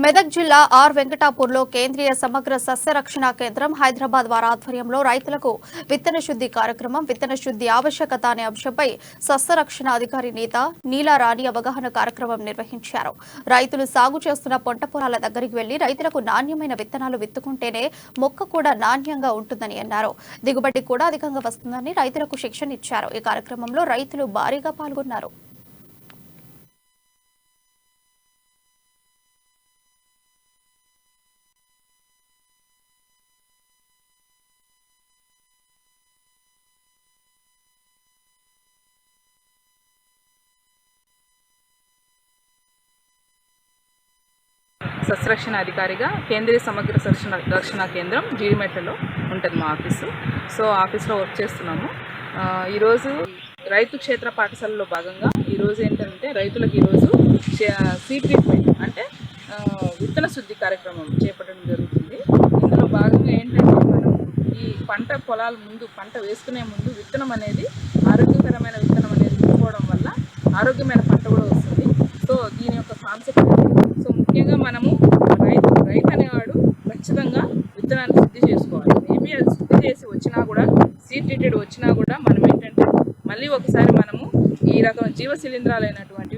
మెదక్ జిల్లా ఆర్ వెంకటాపూర్లో కేంద్రీయ సమగ్ర సస్యరక్షణ కేంద్రం హైదరాబాద్ వారి ఆధ్వర్యంలో రైతులకు విత్తన శుద్ధి కార్యక్రమం విత్తన శుద్ధి ఆవశ్యకత అనే అంశంపై సస్యరక్షణ అధికారి నేత నీలారాణి అవగాహన కార్యక్రమం నిర్వహించారు. రైతులు సాగు చేస్తున్న పంట పొలాల దగ్గరికి వెళ్లి రైతులకు నాణ్యమైన విత్తనాలు విత్తుకుంటేనే మొక్క కూడా నాణ్యంగా ఉంటుందని అన్నారు. దిగుబడి కూడా అధికంగా వస్తుందని రైతులకు శిక్షణ ఇచ్చారు. ఈ కార్యక్రమంలో రైతులు భారీగా పాల్గొన్నారు. సస్యరక్షణ అధికారిగా కేంద్రీయ సమగ్ర రక్షణ కేంద్రం జీడిమెట్లలో ఉంటుంది మా ఆఫీసు. సో ఆఫీస్లో వర్క్ చేస్తున్నాము. ఈరోజు రైతు క్షేత్ర పాఠశాలలో భాగంగా ఈరోజు ఏంటంటే రైతులకు ఈరోజు సీడ్ ట్రీట్మెంట్ అంటే విత్తన శుద్ధి కార్యక్రమం చేపట్టడం జరుగుతుంది. ఇందులో భాగంగా ఏంటంటే మనం ఈ పంట పొలాల ముందు పంట వేసుకునే ముందు విత్తనం అనేది ఆరోగ్యకరమైన విత్తనం అనేది తీసుకోవడం వల్ల ఆరోగ్యమైన పంట కూడా వస్తుంది. సో దీని యొక్క కాన్సెప్ట్ సో ముఖ్యంగా మనము రైతు అనేవాడు ఖచ్చితంగా విత్తనాన్ని శుద్ధి చేసుకోవాలి. మేబీ అది శుద్ధి చేసి వచ్చినా కూడా సీడ్ ట్రీటెడ్ వచ్చినా కూడా మనం ఏంటంటే మళ్ళీ ఒకసారి మనము ఈ రకం జీవ శిలీంధ్రాలైనటువంటి